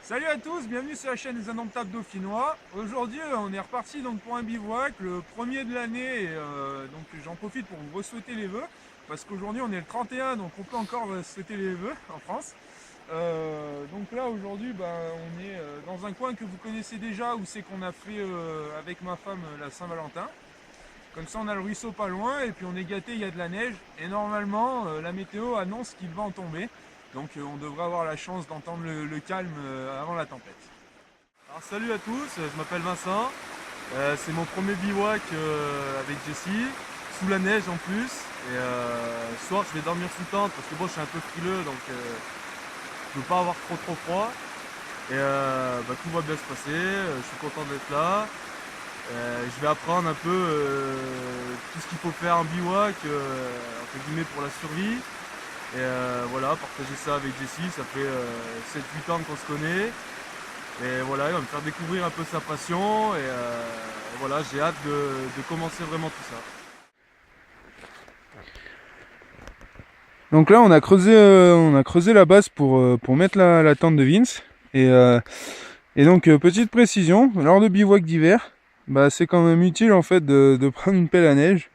Salut à tous, bienvenue sur la chaîne des Indomptables Dauphinois. Aujourd'hui, on est reparti donc pour un bivouac, le premier de l'année. Donc j'en profite pour vous souhaiter les vœux, parce qu'aujourd'hui on est le 31, donc on peut encore souhaiter les vœux en France. Donc là aujourd'hui, on est dans un coin que vous connaissez déjà, où c'est qu'on a fait avec ma femme la Saint-Valentin. Comme ça on a le ruisseau pas loin, et puis on est gâté, il y a de la neige, et normalement la météo annonce qu'il va en tomber. Donc on devrait avoir la chance d'entendre le calme avant la tempête. Alors salut à tous, je m'appelle Vincent. C'est mon premier bivouac avec Jessie, sous la neige en plus. Et ce soir je vais dormir sous tente parce que bon, je suis un peu frileux, donc je veux pas avoir trop froid. Et tout va bien se passer, je suis content d'être là. Je vais apprendre un peu tout ce qu'il faut faire en bivouac, entre guillemets, pour la survie. Et voilà, partager ça avec Jessie, ça fait 7-8 ans qu'on se connaît. Et voilà, il va me faire découvrir un peu sa passion. Et voilà, j'ai hâte de commencer vraiment tout ça. Donc là, on a creusé la base pour mettre la tente de Vince. Et donc, petite précision, lors de bivouac d'hiver, c'est quand même utile en fait de prendre une pelle à neige.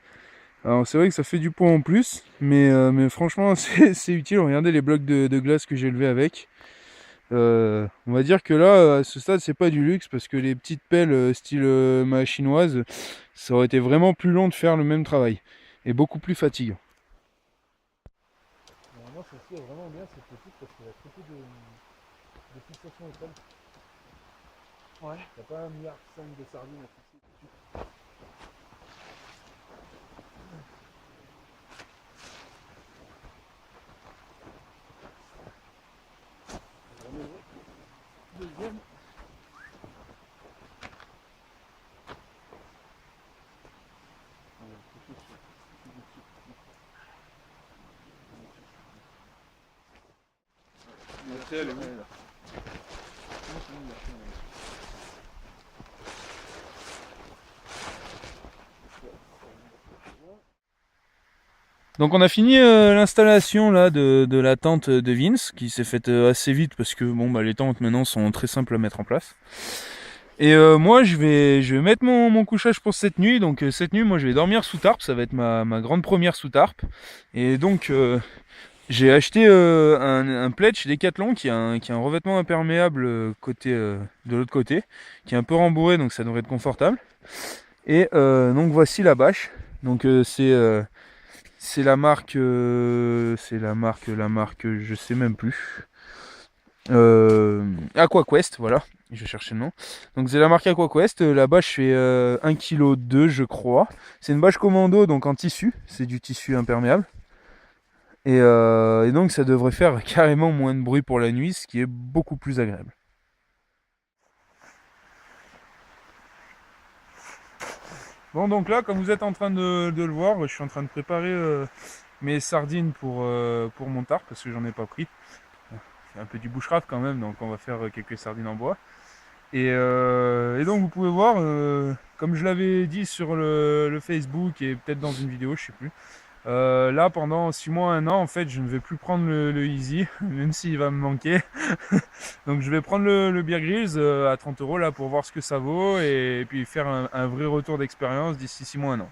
Alors c'est vrai que ça fait du poids en plus, mais franchement c'est utile. Regardez les blocs de glace que j'ai levés avec. On va dire que là, à ce stade, c'est pas du luxe, parce que les petites pelles style ma chinoise, ça aurait été vraiment plus long de faire le même travail. Et beaucoup plus fatigant. Moi, celle-ci est vraiment bien, cette petite, parce qu'elle a très peu de fixation au sol. Ouais. T'as pas 1,5 milliard de sardines à fixer tout de suite. Deuxième. Elle est où? Donc on a fini l'installation là de la tente de Vince, qui s'est faite assez vite parce que les tentes maintenant sont très simples à mettre en place. Et moi je vais mettre mon couchage pour cette nuit. Donc cette nuit moi je vais dormir sous tarp, ça va être ma grande première sous tarp. Et donc j'ai acheté un plaid chez Decathlon qui a un revêtement imperméable de l'autre côté, qui est un peu rembourré, donc ça devrait être confortable. Et donc voici la bâche. Donc c'est la marque, la marque, je sais même plus. AquaQuest, voilà, je cherchais le nom. Donc c'est la marque AquaQuest, la bâche fait 1,2 kg je crois. C'est une bâche commando, donc en tissu, c'est du tissu imperméable. Et donc ça devrait faire carrément moins de bruit pour la nuit, ce qui est beaucoup plus agréable. Bon, donc là, comme vous êtes en train de le voir, je suis en train de préparer mes sardines pour mon tarp, parce que j'en ai pas pris. C'est un peu du bushcraft quand même, donc on va faire quelques sardines en bois. Et donc vous pouvez voir, comme je l'avais dit sur le Facebook et peut-être dans une vidéo, je sais plus. Là pendant 6 mois, 1 an, en fait je ne vais plus prendre le Easy, même s'il va me manquer. Donc je vais prendre le Bear Grylls à 30 € là pour voir ce que ça vaut, et puis faire un vrai retour d'expérience d'ici 6 mois, 1 an.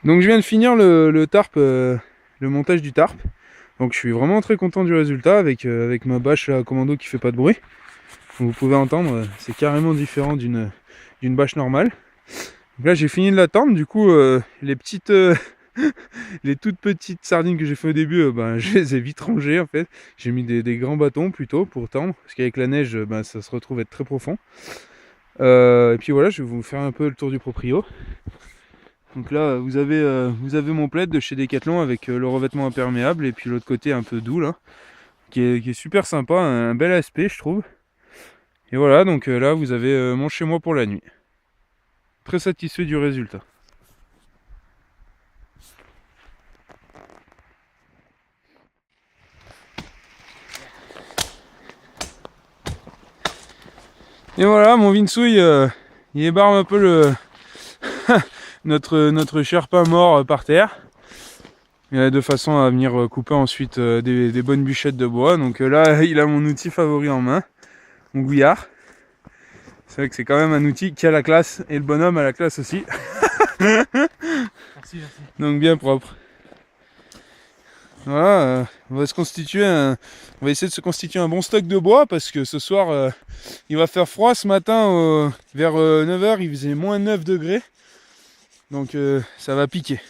Donc je viens de finir le tarp, le montage du tarp. Donc je suis vraiment très content du résultat avec ma bâche là, commando qui fait pas de bruit. Comme vous pouvez entendre, c'est carrément différent d'une bâche normale. Donc là j'ai fini de la tendre, du coup les petites les toutes petites sardines que j'ai fait au début, je les ai vite rangées en fait. J'ai mis des grands bâtons plutôt pour tendre, parce qu'avec la neige ça se retrouve être très profond. Et puis voilà, je vais vous faire un peu le tour du proprio. Donc là vous avez mon plaid de chez Decathlon avec le revêtement imperméable et puis l'autre côté un peu doux là, qui est super sympa, un bel aspect je trouve. Et voilà, donc là vous avez mon chez moi pour la nuit. Très satisfait du résultat. Et voilà, mon Vinsouille, il ébarme un peu notre Sherpa mort par terre. De façon à venir couper ensuite des bonnes bûchettes de bois. Donc là, il a mon outil favori en main, mon gouillard. C'est vrai que c'est quand même un outil qui a la classe, et le bonhomme a la classe aussi. Merci. Donc bien propre. Voilà, on va essayer de se constituer un bon stock de bois parce que ce soir il va faire froid. Ce matin vers 9h il faisait moins 9 degrés, donc ça va piquer.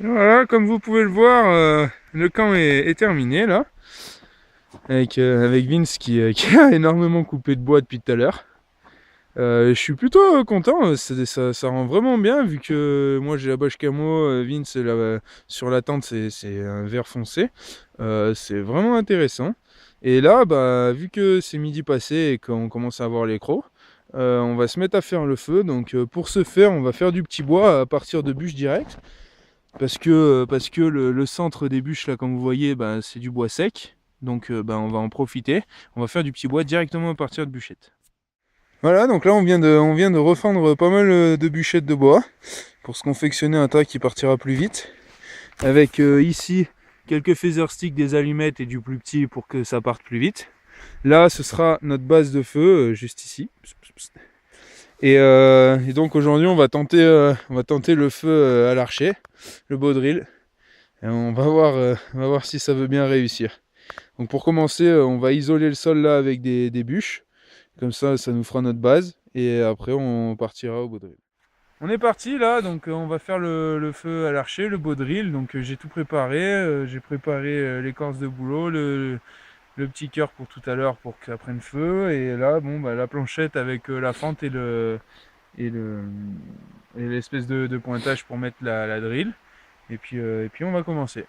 Et voilà, comme vous pouvez le voir, le camp est terminé là, avec Vince qui a énormément coupé de bois depuis tout à l'heure. Je suis plutôt content, ça rend vraiment bien vu que moi j'ai la bâche camo, Vince sur la tente c'est un vert foncé. C'est vraiment intéressant. Et là, vu que c'est midi passé et qu'on commence à avoir les crocs, on va se mettre à faire le feu. Donc pour ce faire, on va faire du petit bois à partir de bûches directes. Parce que le centre des bûches là, comme vous voyez, c'est du bois sec. Donc on va en profiter. On va faire du petit bois directement à partir de bûchettes. Voilà, donc là on vient de refendre pas mal de bûchettes de bois pour se confectionner un tas qui partira plus vite. Avec ici quelques feather sticks, des allumettes et du plus petit pour que ça parte plus vite. Là ce sera notre base de feu, juste ici. Et donc aujourd'hui on va tenter le feu à l'archer, le baudrill. Et on va voir si ça veut bien réussir. Donc pour commencer, on va isoler le sol là avec des bûches. Comme ça nous fera notre base. Et après, on partira au baudrill. On est parti là, donc on va faire le feu à l'archer, le baudrill. Donc j'ai tout préparé. J'ai préparé l'écorce de bouleau, le petit cœur pour tout à l'heure pour que ça prenne feu. Et là, la planchette avec la fente et l'espèce de pointage pour mettre la drill. Et puis on va commencer.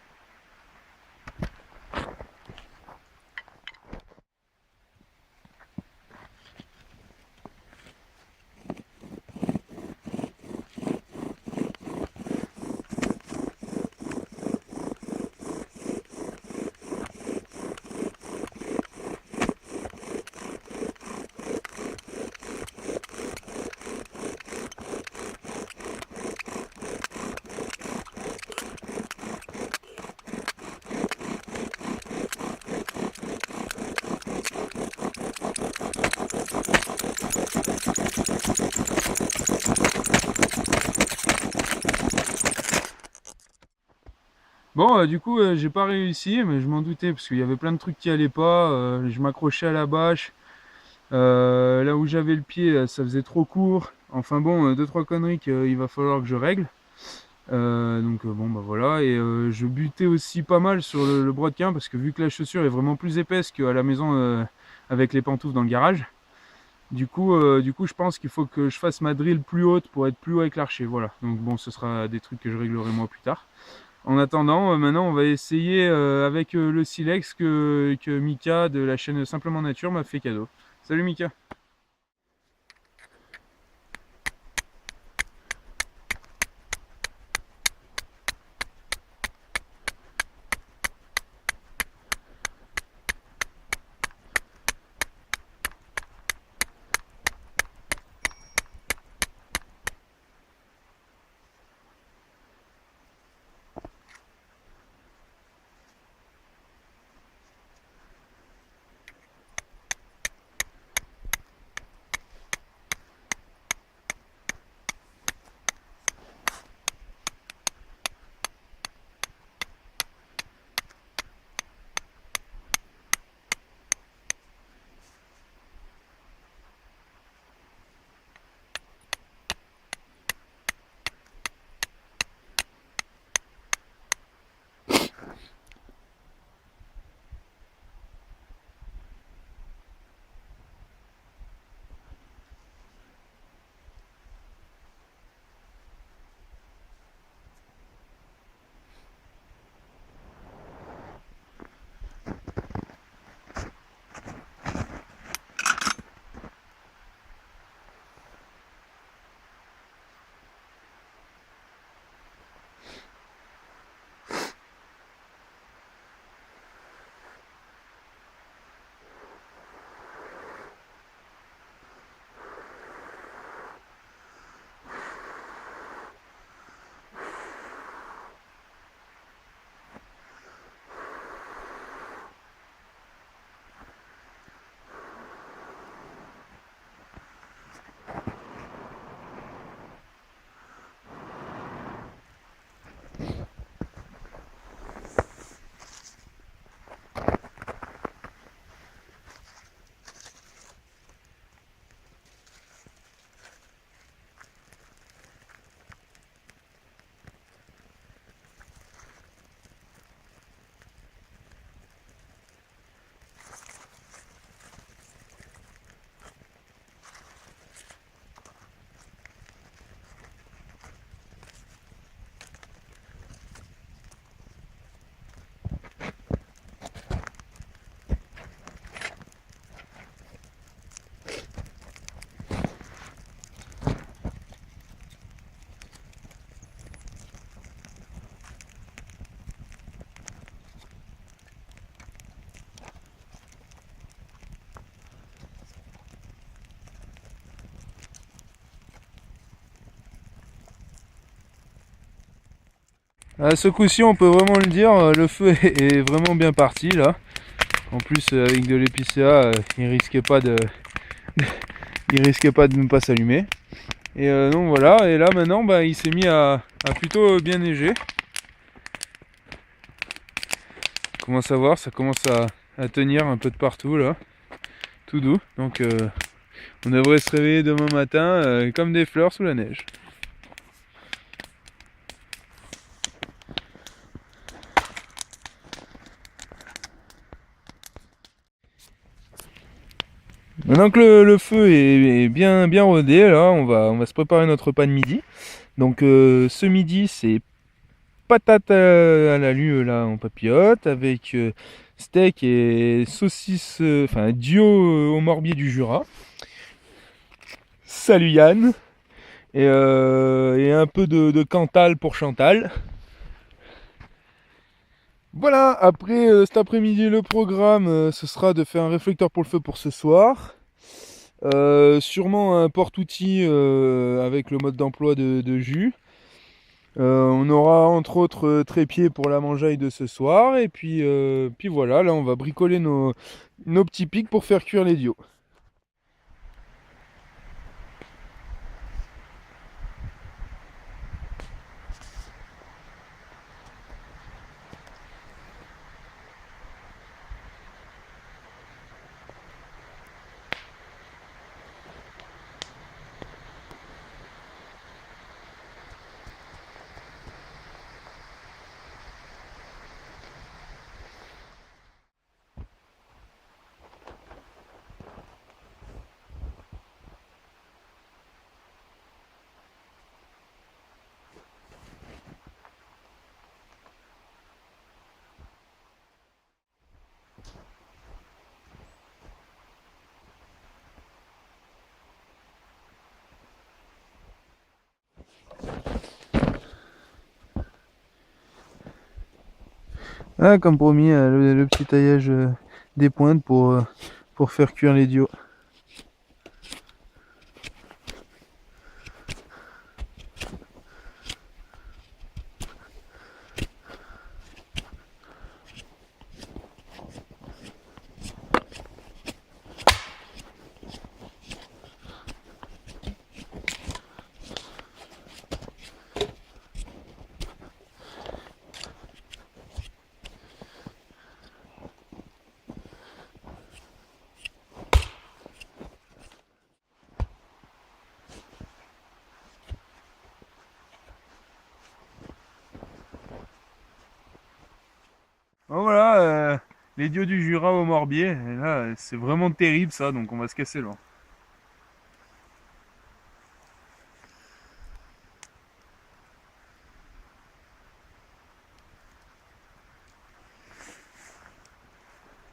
Bon, du coup, j'ai pas réussi, mais je m'en doutais parce qu'il y avait plein de trucs qui allaient pas. Je m'accrochais à la bâche, Là où j'avais le pied, ça faisait trop court. Enfin bon, 2-3 conneries qu'il va falloir que je règle. Donc bon bah voilà, et je butais aussi pas mal sur le brodequin parce que vu que la chaussure est vraiment plus épaisse qu'à la maison avec les pantoufles dans le garage, du coup je pense qu'il faut que je fasse ma drill plus haute pour être plus haut avec l'archer. Voilà, donc bon, ce sera des trucs que je réglerai moi plus tard. En attendant, maintenant on va essayer avec le silex que Mika de la chaîne Simplement Nature m'a fait cadeau. Salut Mika. Ce coup-ci, on peut vraiment le dire, le feu est vraiment bien parti là. En plus, avec de l'épicéa, il risquait pas de, il risquait pas de ne pas s'allumer. Et donc voilà. Et là maintenant, bah, il s'est mis à plutôt bien neiger. On commence à voir, ça commence à tenir un peu de partout là, tout doux. Donc on devrait se réveiller demain matin comme des fleurs sous la neige. Maintenant que le feu est bien rodé, là, on va se préparer notre repas de midi. Donc ce midi, c'est patates à l'alu là en papillote avec steak et saucisse, enfin dio au morbier du Jura. Salut Yann. Et un peu de Cantal pour Chantal. Voilà, après cet après-midi, le programme, ce sera de faire un réflecteur pour le feu pour ce soir. Sûrement un porte-outil avec le mode d'emploi de jus. On aura entre autres trépied pour la mangeaille de ce soir. Et puis voilà, là on va bricoler nos petits pics pour faire cuire les dios. Ah, comme promis, le petit taillage des pointes pour faire cuire les dios. Bon, voilà, les dios du Jura au Morbier. Et là, c'est vraiment terrible ça, donc on va se casser là.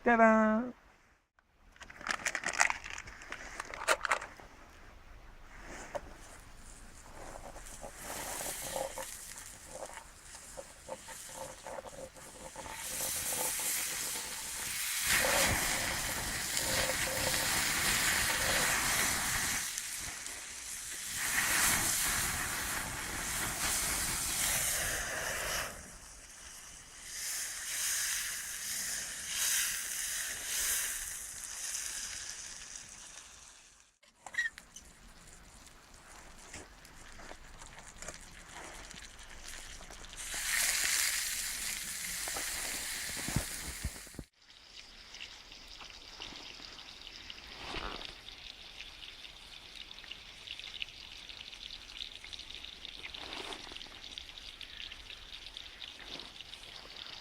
Tadam!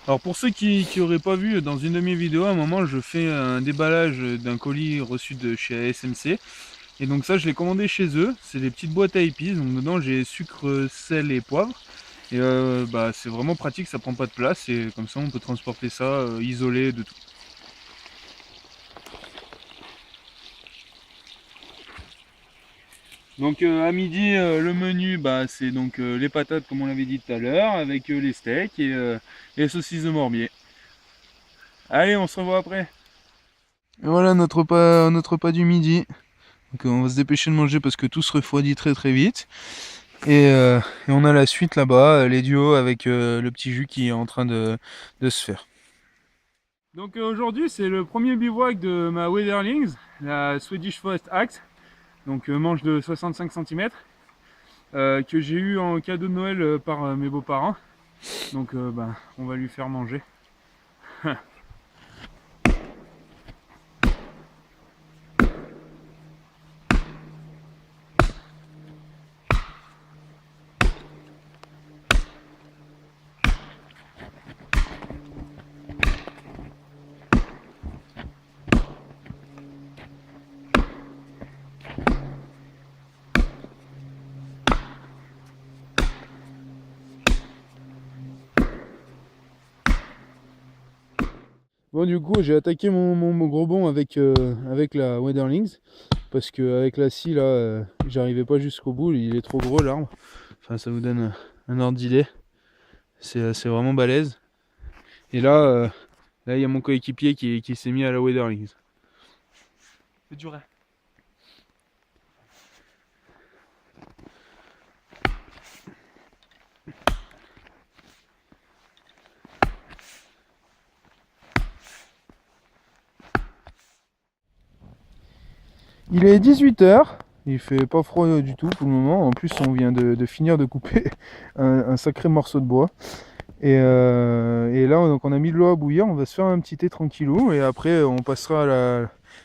Alors pour ceux qui n'auraient pas vu, dans une de mes vidéos, à un moment je fais un déballage d'un colis reçu de chez ASMC. Et donc ça je l'ai commandé chez eux, c'est des petites boîtes à épices, donc dedans j'ai sucre, sel et poivre. Et bah, c'est vraiment pratique, ça prend pas de place et comme ça on peut transporter ça isolé de tout. Donc à midi le menu bah, c'est donc les patates comme on l'avait dit tout à l'heure avec les steaks et les saucisses de Morbier. Allez, on se revoit après. Et voilà notre repas du midi. Donc on va se dépêcher de manger parce que tout se refroidit très très vite. Et on a la suite là-bas, les duos avec le petit jus qui est en train de se faire. Donc aujourd'hui c'est le premier bivouac de ma Wetherlings, la Swedish Forest Axe. Donc manche de 65 cm. Que j'ai eu en cadeau de Noël par mes beaux-parents. Donc bah, on va lui faire manger. Bon, du coup j'ai attaqué mon gros bond avec la Wetherlings parce que avec la scie là j'arrivais pas jusqu'au bout, il est trop gros l'arbre. Enfin ça vous donne un ordre d'idée, c'est vraiment balèze. Et là il y a mon coéquipier qui s'est mis à la Wetherlings. C'est dur, hein. Il est 18 h, il fait pas froid du tout pour le moment. En plus on vient de finir de couper un sacré morceau de bois. Et là donc on a mis de l'eau à bouillir, on va se faire un petit thé tranquillou et après on passera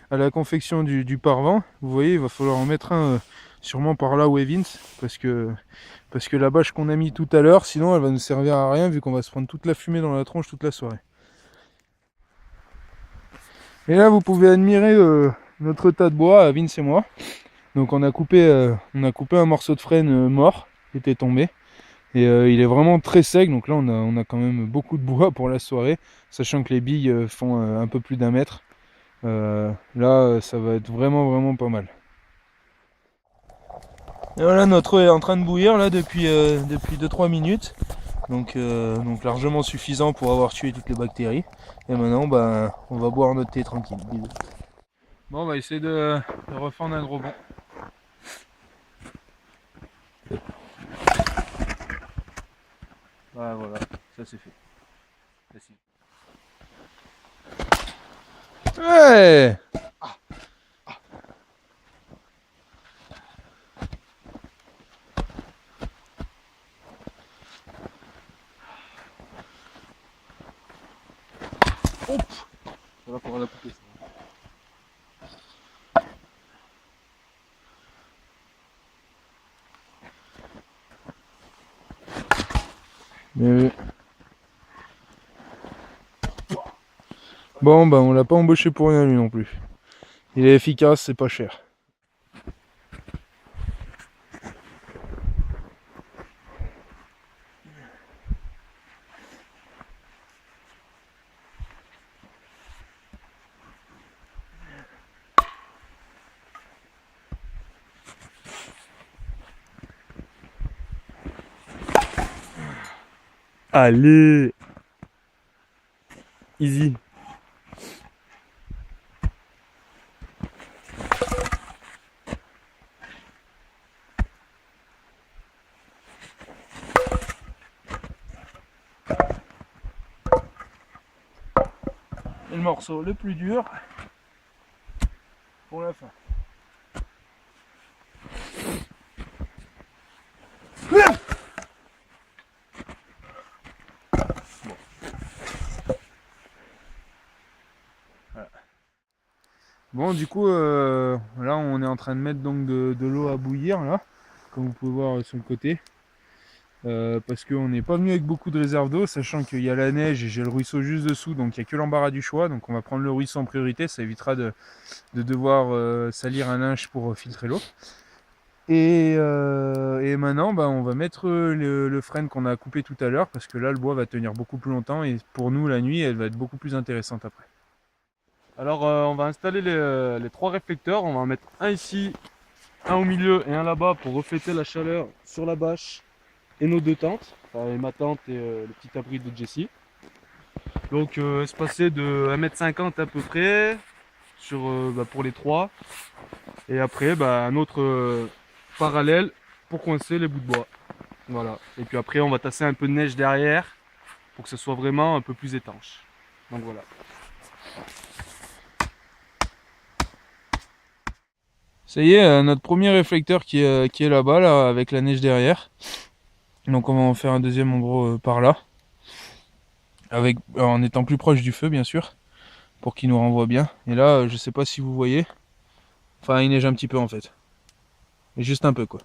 à la confection du parvent. Vous voyez, il va falloir en mettre un sûrement par là où est Vince parce que la bâche qu'on a mis tout à l'heure, sinon elle va nous servir à rien vu qu'on va se prendre toute la fumée dans la tronche toute la soirée. Et là vous pouvez admirer notre tas de bois, Vince et moi. Donc on a coupé un morceau de frêne mort qui était tombé. Et il est vraiment très sec, donc là on a quand même beaucoup de bois pour la soirée, sachant que les billes font un peu plus d'1 mètre. Là ça va être vraiment pas mal. Et voilà, notre eau est en train de bouillir là depuis 2-3 minutes. Donc largement suffisant pour avoir tué toutes les bactéries. Et maintenant bah, on va boire notre thé tranquille. Bisous. Bon, on va essayer de refendre un gros bond. Voilà, ça c'est fait. Facile. Ouais. Hop. Ça va pouvoir la couper ça. Mais... Bon bah on l'a pas embauché pour rien lui non plus. Il est efficace, c'est pas cher. Allez. Easy. Et le morceau le plus dur pour la fin. Bon du coup là on est en train de mettre donc de l'eau à bouillir là, comme vous pouvez voir sur le côté. Parce qu'on n'est pas venu avec beaucoup de réserve d'eau, sachant qu'il y a la neige et j'ai le ruisseau juste dessous, donc il n'y a que l'embarras du choix. Donc on va prendre le ruisseau en priorité, ça évitera de devoir salir un linge pour filtrer l'eau. Et maintenant bah, on va mettre le frêne qu'on a coupé tout à l'heure, parce que là le bois va tenir beaucoup plus longtemps et pour nous la nuit elle va être beaucoup plus intéressante après. Alors on va installer les 3 réflecteurs. On va en mettre un ici, un au milieu et un là-bas pour refléter la chaleur sur la bâche et nos 2 tentes. Enfin, et ma tente et le petit abri de Jessie. Donc espacé de 1,50 m à peu près sur, pour les 3. Et après un autre parallèle pour coincer les bouts de bois. Voilà. Et puis après on va tasser un peu de neige derrière pour que ce soit vraiment un peu plus étanche. Donc voilà. Ça y est, notre premier réflecteur qui est là-bas, là, avec la neige derrière. Donc on va en faire un deuxième en gros par là. En étant plus proche du feu bien sûr, pour qu'il nous renvoie bien. Et là, je sais pas si vous voyez, enfin il neige un petit peu en fait. Mais juste un peu quoi.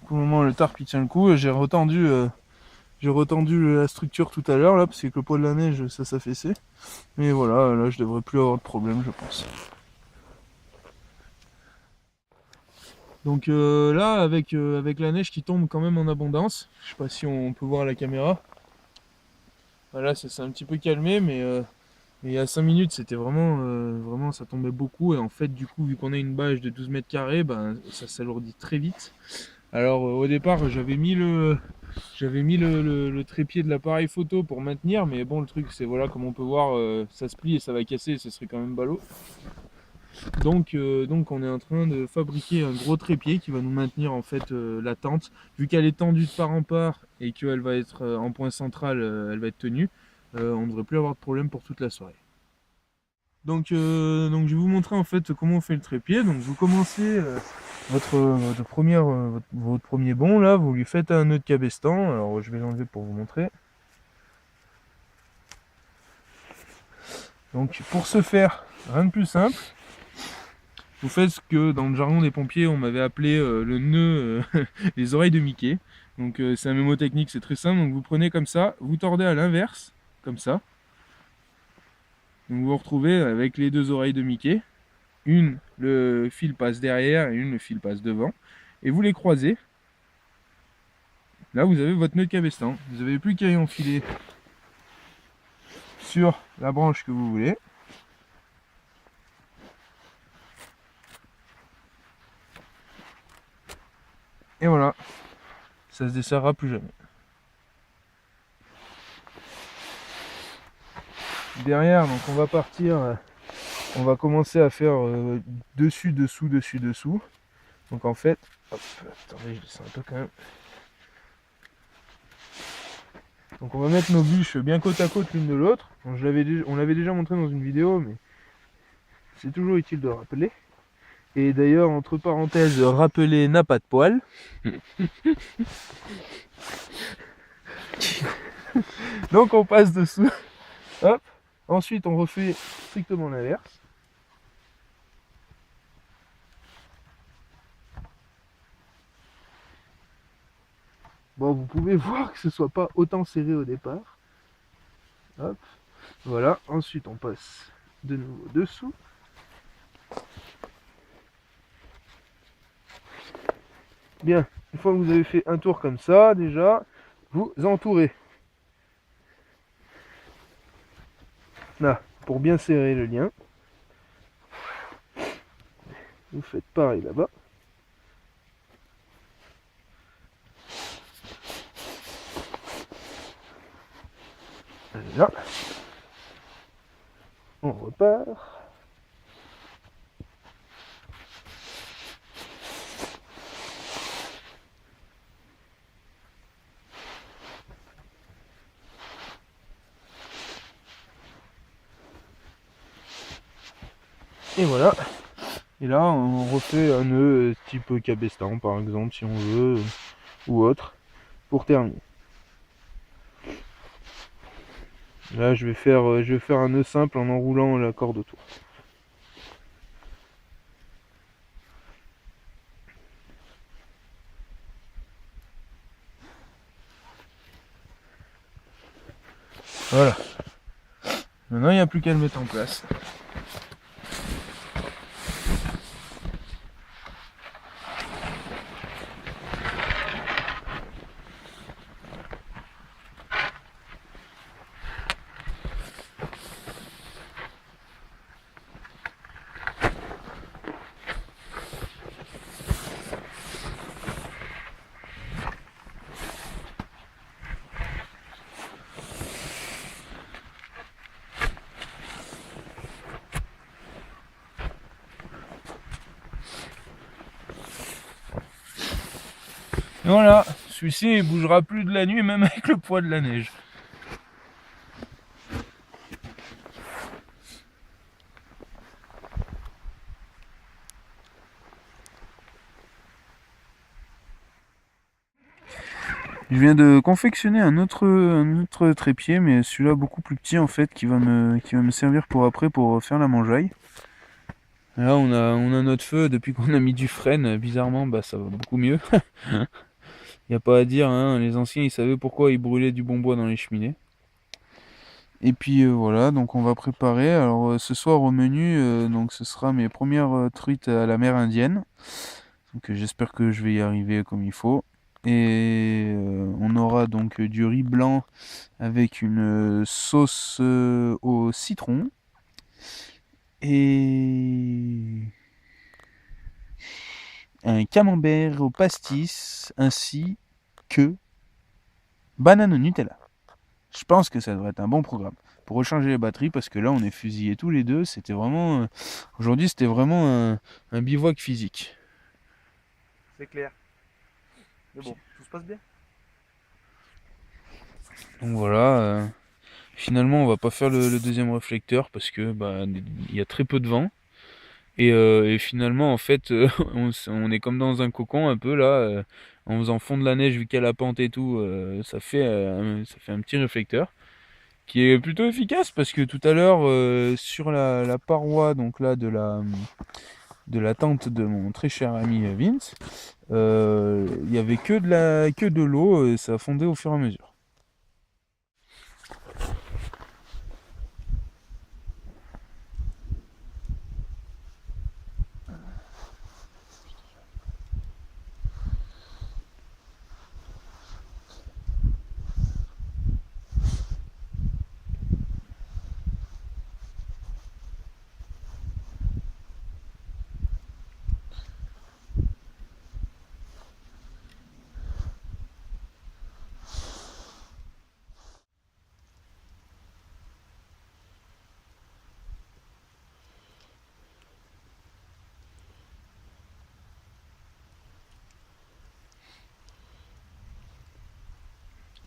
Pour le moment le tarp il tient le coup. J'ai retendu la structure tout à l'heure là, parce que le poids de la neige ça s'affaissait. Mais voilà, là je devrais plus avoir de problème je pense. Donc là avec la neige qui tombe quand même en abondance, je sais pas si on peut voir à la caméra. Voilà, ça s'est un petit peu calmé, mais il y a 5 minutes c'était vraiment ça tombait beaucoup, et en fait du coup vu qu'on a une bâche de 12 mètres carrés, ben, ça s'alourdit très vite. Alors au départ j'avais mis le trépied de l'appareil photo pour maintenir, mais bon le truc c'est voilà, comme on peut voir ça se plie et ça va casser, ce serait quand même ballot. Donc on est en train de fabriquer un gros trépied qui va nous maintenir en fait la tente. Vu qu'elle est tendue de part en part et qu'elle va être en point central, elle va être tenue, on ne devrait plus avoir de problème pour toute la soirée. Donc je vais vous montrer en fait comment on fait le trépied. Donc vous commencez votre premier bond là, vous lui faites un nœud de cabestan. Alors je vais l'enlever pour vous montrer. Donc pour ce faire, rien de plus simple. Vous faites ce que dans le jargon des pompiers on m'avait appelé le nœud, les oreilles de Mickey. Donc c'est un mémotechnique, c'est très simple. Donc vous prenez comme ça, vous tordez à l'inverse, comme ça. Donc vous vous retrouvez avec les 2 oreilles de Mickey. Une, le fil passe derrière et une, le fil passe devant. Et vous les croisez. là vous avez votre nœud de cabestan. Vous n'avez plus qu'à y enfiler sur la branche que vous voulez. Et voilà, ça se desserrera plus jamais. Derrière, donc on va partir, on va commencer à faire dessus, dessous, dessus, dessous. Donc en fait, hop, attendez, je descends un peu quand même. Donc on va mettre nos bûches bien côte à côte l'une de l'autre. On l'avait déjà montré dans une vidéo, mais c'est toujours utile de rappeler. Et d'ailleurs, entre parenthèses, rappeler n'a pas de poils. Donc on passe dessous. Hop. Ensuite, on refait strictement l'inverse. Bon, vous pouvez voir que ce soit pas autant serré au départ. Hop. Voilà. Ensuite, on passe de nouveau dessous. Bien. Une fois que vous avez fait un tour comme ça, déjà, vous entourez. Là, pour bien serrer le lien. Vous faites pareil là-bas. Là. On repart. Et voilà. Et là, on refait un nœud type cabestan, par exemple, si on veut, ou autre, pour terminer. Là, je vais faire un nœud simple en enroulant la corde autour. Voilà. Maintenant, il n'y a plus qu'à le mettre en place. Et voilà, celui-ci il bougera plus de la nuit, même avec le poids de la neige. Je viens de confectionner un autre trépied, mais celui-là beaucoup plus petit en fait, qui va me servir pour après pour faire la mangeaille. Là on a notre feu, depuis qu'on a mis du frêne, bizarrement bah ça va beaucoup mieux. Y a pas à dire, hein, les anciens ils savaient pourquoi ils brûlaient du bon bois dans les cheminées. Et puis voilà, donc on va préparer. Alors ce soir au menu, donc ce sera mes premières truites à la mer Indienne. Donc j'espère que je vais y arriver comme il faut. Et on aura donc du riz blanc avec une sauce au citron. Et un camembert au pastis ainsi que banane au Nutella. Je pense que ça devrait être un bon programme pour recharger les batteries parce que là on est fusillés tous les deux. C'était vraiment aujourd'hui c'était vraiment un bivouac physique. C'est clair. Mais bon, tout se passe bien. Donc voilà. Finalement on va pas faire le deuxième réflecteur parce que bah il y a très peu de vent. Et finalement en fait on est comme dans un cocon un peu là. En faisant fondre la neige vu qu'il y a la pente et tout, ça fait un petit réflecteur qui est plutôt efficace parce que tout à l'heure sur la paroi donc là de la tente de mon très cher ami Vince, il y avait que de l'eau, ça fondait au fur et à mesure.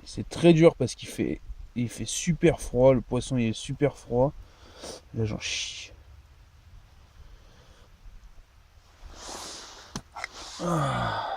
C'est très dur parce il fait super froid, le poisson il est super froid. Là j'en chie. Ah.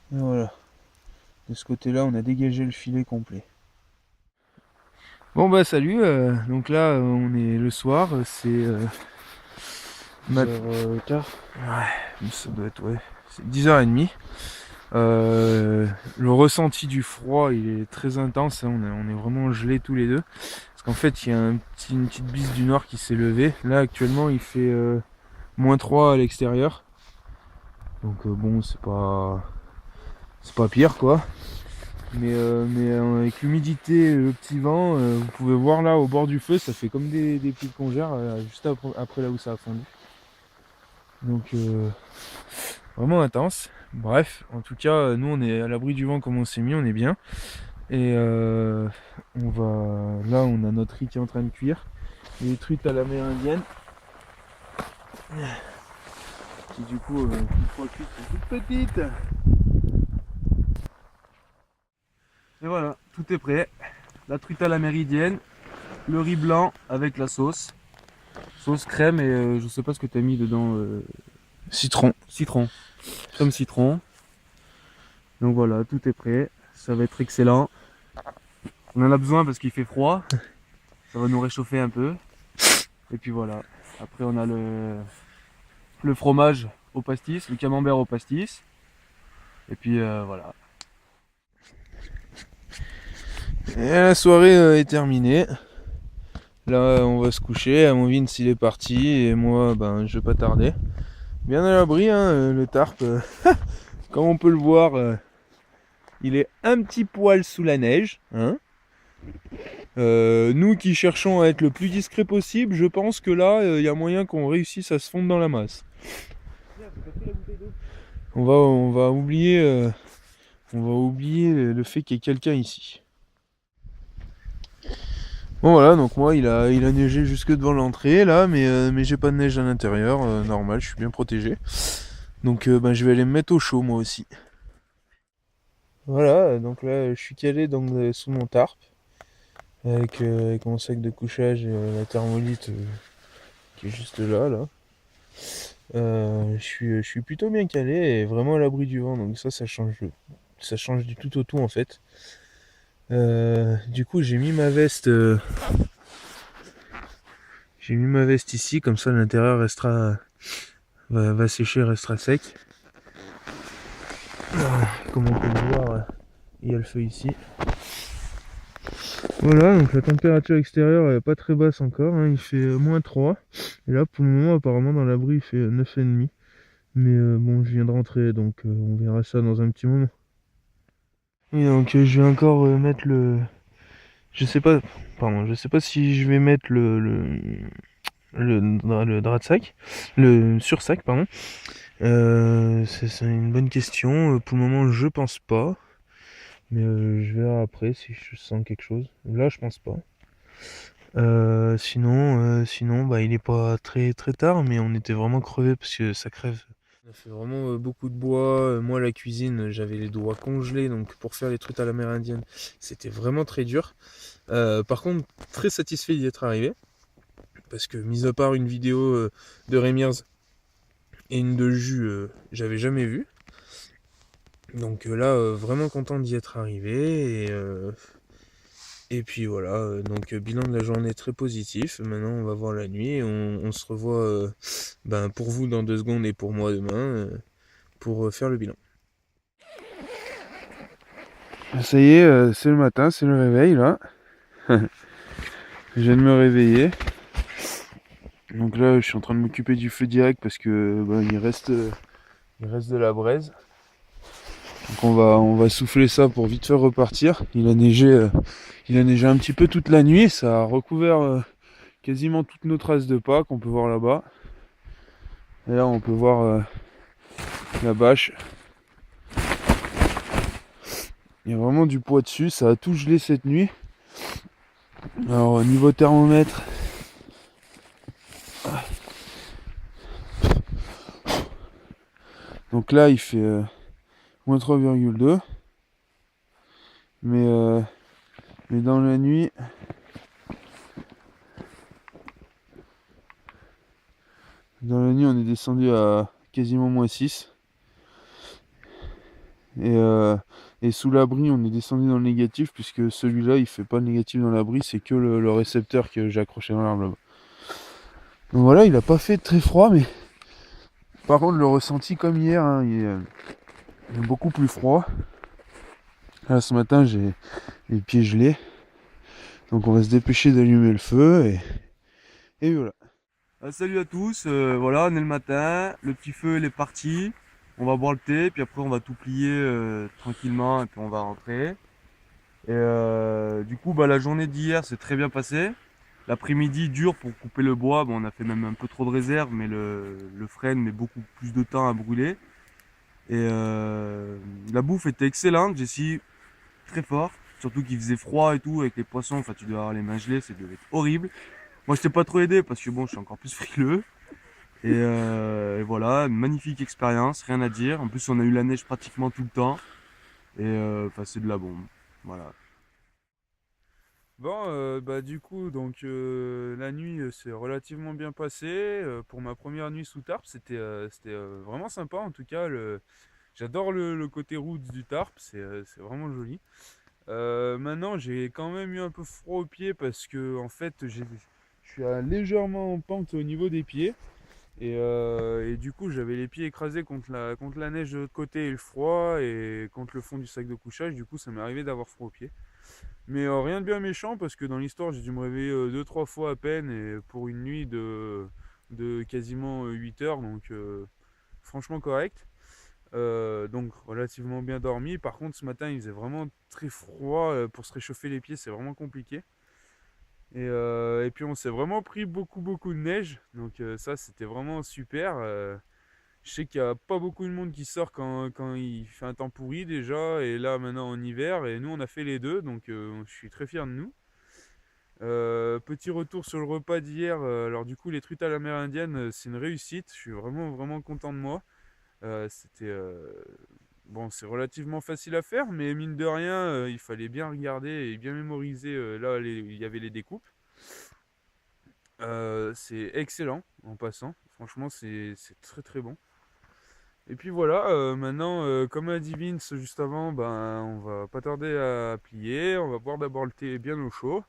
Et voilà, de ce côté là on a dégagé le filet complet. Bon bah salut, donc là on est le soir, c'est Quart. ouais, ça doit être ouais, c'est 10h30. Le ressenti du froid il est très intense, hein, on est vraiment gelés tous les deux. Parce qu'en fait il y a une petite bise du nord qui s'est levée. Là actuellement il fait -3 à l'extérieur. Donc bon c'est pas pire quoi. Mais avec l'humidité et le petit vent, vous pouvez voir là au bord du feu, ça fait comme des petites congères juste après là où ça a fondu. Donc vraiment intense. Bref, en tout cas, nous on est à l'abri du vent comme on s'est mis, on est bien. Et là on a notre riz qui est en train de cuire. Les truites à l'amérindienne. Qui du coup, une fois cuites, sont toutes petites. Et voilà, tout est prêt. La truite à la méridienne, le riz blanc avec la sauce. Sauce crème et je sais pas ce que tu as mis dedans. Citron. Citron. Comme citron. Donc voilà, tout est prêt. Ça va être excellent. On en a besoin parce qu'il fait froid. Ça va nous réchauffer un peu. Et puis voilà. Après on a le fromage au pastis, le camembert au pastis. Et puis voilà. Et la soirée est terminée. Là on va se coucher, mon Vince il est parti et moi ben je vais pas tarder. Bien à l'abri hein, le tarp, comme on peut le voir, il est un petit poil sous la neige. Hein. Nous qui cherchons à être le plus discret possible, je pense que là il y a moyen qu'on réussisse à se fondre dans la masse. On va oublier le fait qu'il y ait quelqu'un ici. Bon voilà, donc moi il a neigé jusque devant l'entrée là, mais j'ai pas de neige à l'intérieur, normal, je suis bien protégé. Donc ben, je vais aller me mettre au chaud moi aussi. Voilà, donc là je suis calé donc, sous mon tarp, avec mon sac de couchage et la thermolite qui est juste là. Je suis plutôt bien calé et vraiment à l'abri du vent, donc ça change du tout au tout en fait. Du coup j'ai mis ma veste ici, comme ça l'intérieur va sécher, restera sec. Comme on peut le voir, il y a le feu ici. Voilà, donc la température extérieure est pas très basse encore, hein, il fait -3. Et là pour le moment apparemment dans l'abri il fait 9,5. Mais bon je viens de rentrer donc on verra ça dans un petit moment. Et donc je vais encore mettre le... Je sais pas si je vais mettre le drap de sac, le sursac, pardon. C'est une bonne question. Pour le moment, je pense pas. Mais je verrai après si je sens quelque chose. Là, je pense pas. Sinon, bah, il est pas très très tard, mais on était vraiment crevés parce que ça crève. On a fait vraiment beaucoup de bois. Moi, la cuisine, j'avais les doigts congelés, donc pour faire les trucs à l'amérindienne, c'était vraiment très dur. Par contre, très satisfait d'y être arrivé. Parce que, mis à part une vidéo de Remiers et une de Jus, j'avais jamais vu. Donc là, vraiment content d'y être arrivé. Et puis voilà, donc bilan de la journée très positif. Maintenant, on va voir la nuit. On se revoit ben, pour vous dans 2 secondes et pour moi demain pour faire le bilan. Ça y est, c'est le matin, c'est le réveil là. Je viens de me réveiller. Donc là, je suis en train de m'occuper du feu direct parce que ben, il reste de la braise. Donc on va souffler ça pour vite faire repartir. Il a neigé un petit peu toute la nuit, ça a recouvert quasiment toutes nos traces de pas qu'on peut voir là-bas. Et là on peut voir la bâche. Il y a vraiment du poids dessus, ça a tout gelé cette nuit. Alors niveau thermomètre, donc là il fait moins 3,2. Mais dans la nuit, on est descendu à quasiment moins 6. Et sous l'abri, on est descendu dans le négatif, puisque celui-là, il fait pas le négatif dans l'abri, c'est que le récepteur que j'ai accroché dans l'arbre là-bas. Donc voilà, il a pas fait très froid, mais par contre, le ressenti comme hier, hein, il est beaucoup plus froid. Là, ce matin, j'ai les pieds gelés. Donc on va se dépêcher d'allumer le feu et voilà. Salut à tous, voilà, on est le matin, le petit feu il est parti. On va boire le thé, puis après on va tout plier tranquillement et puis on va rentrer. Et du coup, la journée d'hier s'est très bien passée. L'après-midi dur pour couper le bois. Bon, on a fait même un peu trop de réserve, mais le frêne met beaucoup plus de temps à brûler. Et la bouffe était excellente, Jessie, très fort. Surtout qu'il faisait froid et tout, avec les poissons, enfin tu dois avoir les mains gelées, ça devait être horrible. Moi je t'ai pas trop aidé parce que bon, je suis encore plus frileux. Et voilà, une magnifique expérience, rien à dire. En plus on a eu la neige pratiquement tout le temps. Et c'est de la bombe. Voilà. Bon, du coup, donc la nuit s'est relativement bien passée. Pour ma première nuit sous tarp, c'était vraiment sympa en tout cas. J'adore le côté roots du tarp, c'est vraiment joli. Maintenant, j'ai quand même eu un peu froid aux pieds parce que en fait, je suis légèrement en pente au niveau des pieds. Et du coup, j'avais les pieds écrasés contre la neige de l'autre côté et le froid, et contre le fond du sac de couchage. Du coup, ça m'est arrivé d'avoir froid aux pieds. Mais rien de bien méchant parce que dans l'histoire, j'ai dû me réveiller 2-3 fois à peine, et pour une nuit de quasiment 8 heures, donc franchement correct. Donc relativement bien dormi. Par contre, ce matin, il faisait vraiment très froid. Pour se réchauffer les pieds, c'est vraiment compliqué. Et puis on s'est vraiment pris beaucoup de neige. Donc ça, c'était vraiment super. Je sais qu'il n'y a pas beaucoup de monde qui sort quand il fait un temps pourri déjà. Et là, maintenant en hiver. Et nous, on a fait les deux. Donc je suis très fier de nous. Petit retour sur le repas d'hier. Alors du coup, les truites à l'amérindienne, c'est une réussite. Je suis vraiment content de moi. C'était bon, c'est relativement facile à faire, mais mine de rien, il fallait bien regarder et bien mémoriser. Là, il y avait les découpes. C'est excellent en passant. Franchement, c'est très bon. Et puis voilà, maintenant, comme a dit Vince juste avant, on va pas tarder à plier. On va boire d'abord le thé bien au chaud.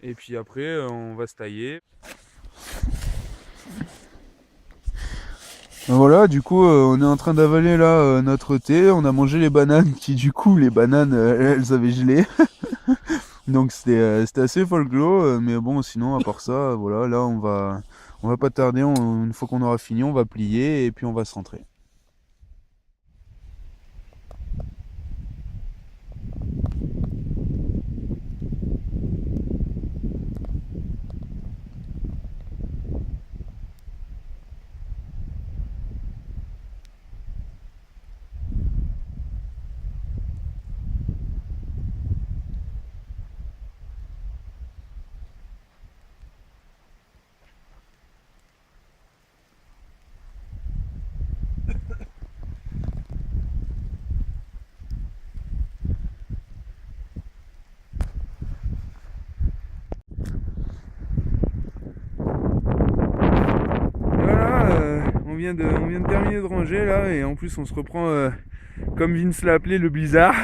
Et puis après, on va se tailler. Voilà, du coup, on est en train d'avaler là notre thé. On a mangé les bananes qui, du coup, les bananes, elles avaient gelé. Donc c'était assez folklore, mais bon, sinon, à part ça, voilà, là, on va pas tarder. Une fois qu'on aura fini, on va plier et puis on va se rentrer. On vient de terminer de ranger là, et en plus on se reprend, comme Vince l'a appelé, le blizzard.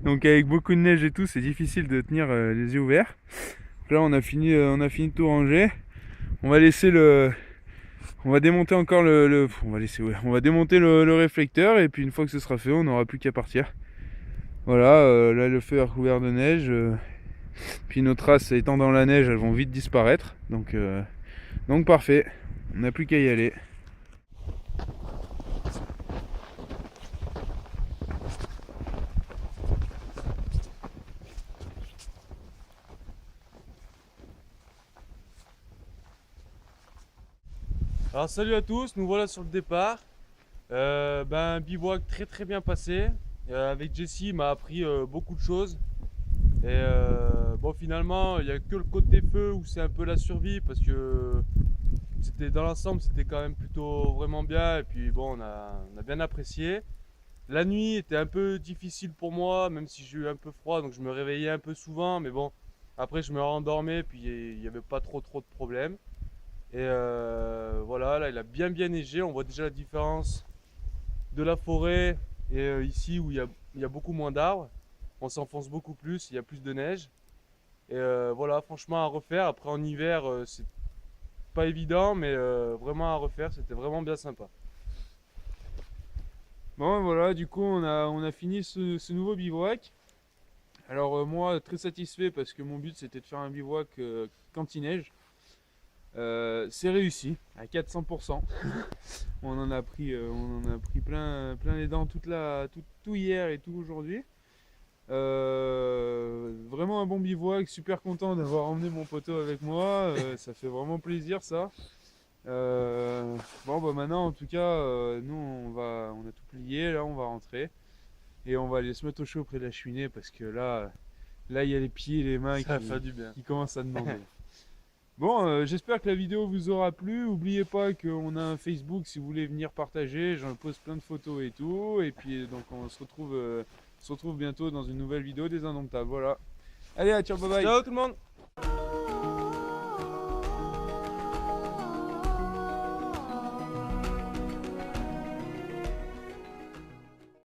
Donc avec beaucoup de neige et tout, c'est difficile de tenir les yeux ouverts. Donc là on a fini de tout ranger. On va laisser on va démonter encore on va démonter le réflecteur, et puis une fois que ce sera fait, on n'aura plus qu'à partir. Voilà, là le feu est recouvert de neige. Puis nos traces étant dans la neige, elles vont vite disparaître. Donc parfait, on n'a plus qu'à y aller. Alors salut à tous, nous voilà sur le départ. Un bivouac très bien passé. Avec Jessie, il m'a appris beaucoup de choses. Et bon, finalement, il n'y a que le côté feu où c'est un peu la survie parce que c'était dans l'ensemble, c'était quand même plutôt vraiment bien. Et puis bon, on a bien apprécié. La nuit était un peu difficile pour moi, même si j'ai eu un peu froid, donc je me réveillais un peu souvent. Mais bon, après je me rendormais, puis il n'y avait pas trop de problèmes. Et voilà, là il a bien neigé, on voit déjà la différence de la forêt et ici où il y a beaucoup moins d'arbres. On s'enfonce beaucoup plus, il y a plus de neige. Et voilà, franchement à refaire. Après en hiver, c'est pas évident, mais vraiment à refaire, c'était vraiment bien sympa. Bon voilà, du coup on a fini ce nouveau bivouac. Alors moi très satisfait parce que mon but c'était de faire un bivouac quand il neige. C'est réussi à 400%. On en a pris plein les dents tout hier et tout aujourd'hui. Vraiment un bon bivouac, super content d'avoir emmené mon poteau avec moi. Ça fait vraiment plaisir ça. Bon bah maintenant en tout cas nous on a tout plié, là on va rentrer et on va aller se mettre au chaud près de la cheminée parce que là il y a les pieds et les mains Ça fait du bien. qui commencent à demander. Bon, j'espère que la vidéo vous aura plu. N'oubliez pas qu'on a un Facebook si vous voulez venir partager. J'en pose plein de photos et tout. Et puis donc on se retrouve bientôt dans une nouvelle vidéo des Indomptables. Voilà. Allez, ciao, bye bye. Ciao tout le monde!